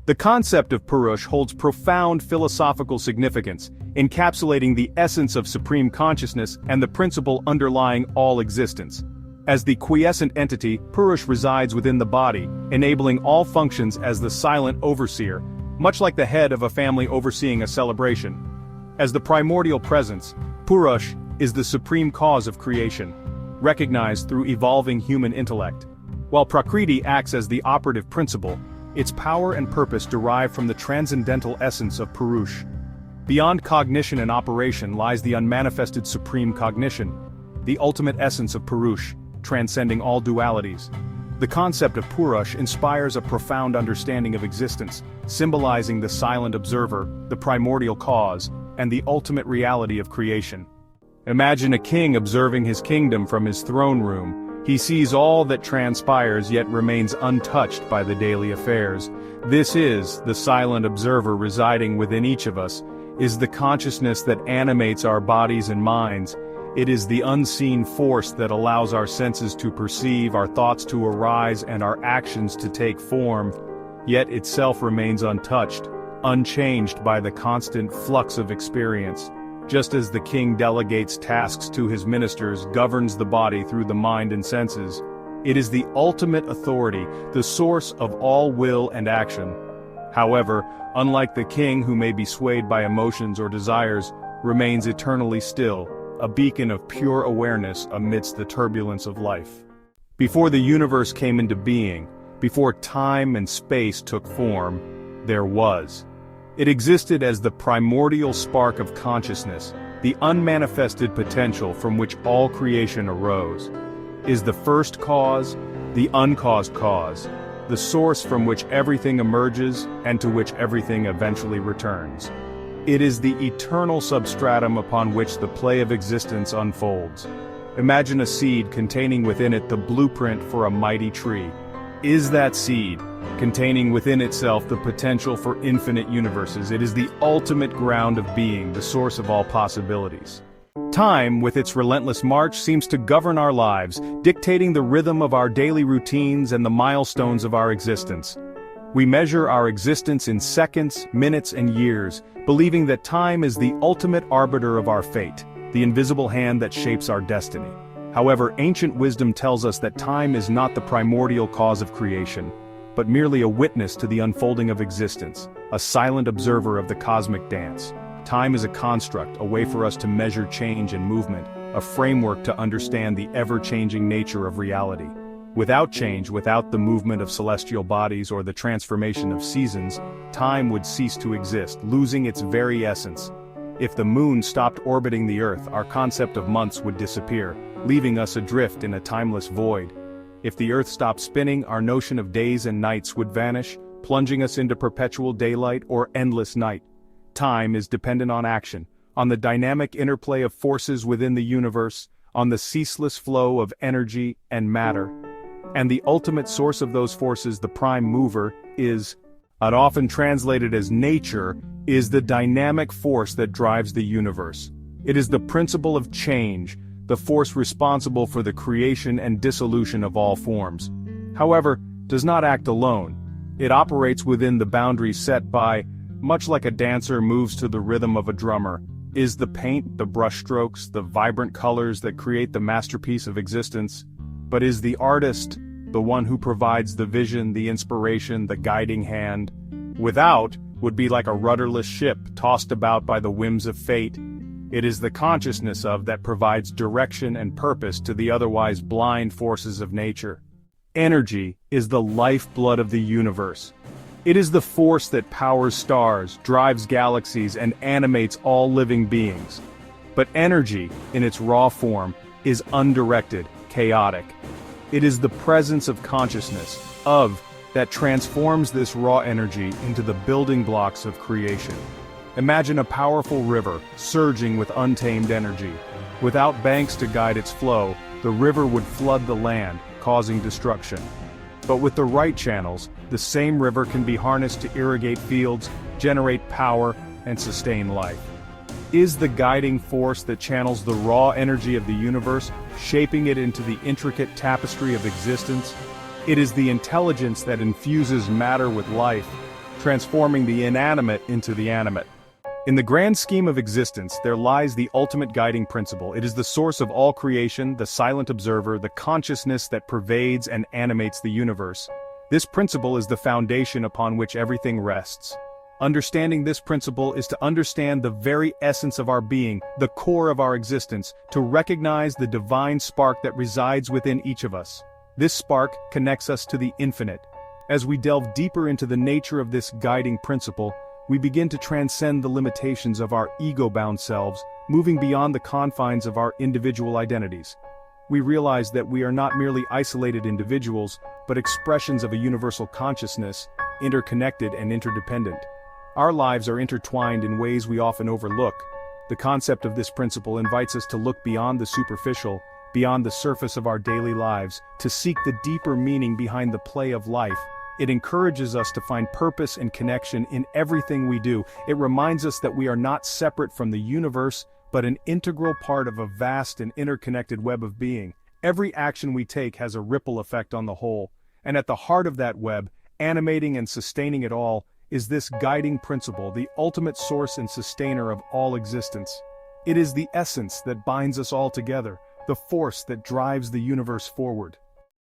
The concept of Purusha holds profound philosophical significance, encapsulating the essence of supreme consciousness and the principle underlying all existence. As the quiescent entity, Purusha resides within the body, enabling all functions as the silent overseer, much like the head of a family overseeing a celebration. As the primordial presence, Purusha is the supreme cause of creation, recognized through evolving human intellect. While Prakriti acts as the operative principle, its power and purpose derive from the transcendental essence of Purusha. Beyond cognition and operation lies the unmanifested supreme cognition, the ultimate essence of Purusha, transcending all dualities. The concept of Purusha inspires a profound understanding of existence, symbolizing the silent observer, the primordial cause, and the ultimate reality of creation. Imagine a king observing his kingdom from his throne room. He sees all that transpires yet remains untouched by the daily affairs. This is the silent observer residing within each of us, is the consciousness that animates our bodies and minds. It is the unseen force that allows our senses to perceive, our thoughts to arise, and our actions to take form, yet itself remains untouched, unchanged by the constant flux of experience. Just as the king delegates tasks to his ministers, governs the body through the mind and senses, it is the ultimate authority, the source of all will and action. However, unlike the king who may be swayed by emotions or desires, remains eternally still, a beacon of pure awareness amidst the turbulence of life. Before the universe came into being, before time and space took form, there was. It existed as the primordial spark of consciousness, the unmanifested potential from which all creation arose. Is the first cause, the uncaused cause, the source from which everything emerges and to which everything eventually returns. It is the eternal substratum upon which the play of existence unfolds. Imagine a seed containing within it the blueprint for a mighty tree. Is that seed, containing within itself the potential for infinite universes? It is the ultimate ground of being, the source of all possibilities. Time, with its relentless march, seems to govern our lives, dictating the rhythm of our daily routines and the milestones of our existence. We measure our existence in seconds, minutes, and years, believing that time is the ultimate arbiter of our fate, the invisible hand that shapes our destiny. However, ancient wisdom tells us that time is not the primordial cause of creation, but merely a witness to the unfolding of existence, a silent observer of the cosmic dance. Time is a construct, a way for us to measure change and movement, a framework to understand the ever-changing nature of reality. Without change, without the movement of celestial bodies or the transformation of seasons, time would cease to exist, losing its very essence. If the moon stopped orbiting the Earth, our concept of months would disappear, leaving us adrift in a timeless void. If the Earth stopped spinning, our notion of days and nights would vanish, plunging us into perpetual daylight or endless night. Time is dependent on action, on the dynamic interplay of forces within the universe, on the ceaseless flow of energy and matter. And the ultimate source of those forces, the prime mover, is, often translated as nature, is the dynamic force that drives the universe. It is the principle of change, the force responsible for the creation and dissolution of all forms. However, does not act alone. It operates within the boundaries set by, much like a dancer moves to the rhythm of a drummer, is the paint, the brushstrokes, the vibrant colors that create the masterpiece of existence. But is the artist the one who provides the vision, the inspiration, the guiding hand? Without would be like a rudderless ship tossed about by the whims of fate. It is the consciousness of that provides direction and purpose to the otherwise blind forces of nature. Energy is the lifeblood of the universe. It is the force that powers stars, drives galaxies, and animates all living beings. But energy, in its raw form, is undirected, chaotic. It is the presence of consciousness, that transforms this raw energy into the building blocks of creation. Imagine a powerful river, surging with untamed energy. Without banks to guide its flow, the river would flood the land, causing destruction. But with the right channels, the same river can be harnessed to irrigate fields, generate power, and sustain life. Is the guiding force that channels the raw energy of the universe, shaping it into the intricate tapestry of existence. It is the intelligence that infuses matter with life, transforming the inanimate into the animate. In the grand scheme of existence, there lies the ultimate guiding principle. It is the source of all creation, the silent observer, the consciousness that pervades and animates the universe. This principle is the foundation upon which everything rests. Understanding this principle is to understand the very essence of our being, the core of our existence, to recognize the divine spark that resides within each of us. This spark connects us to the infinite. As we delve deeper into the nature of this guiding principle, we begin to transcend the limitations of our ego-bound selves, moving beyond the confines of our individual identities. We realize that we are not merely isolated individuals, but expressions of a universal consciousness, interconnected and interdependent. Our lives are intertwined in ways we often overlook. The concept of this principle invites us to look beyond the superficial, beyond the surface of our daily lives, to seek the deeper meaning behind the play of life. It encourages us to find purpose and connection in everything we do. It reminds us that we are not separate from the universe, but an integral part of a vast and interconnected web of being. Every action we take has a ripple effect on the whole, and at the heart of that web, animating and sustaining it all, is this guiding principle, the ultimate source and sustainer of all existence. It is the essence that binds us all together, the force that drives the universe forward.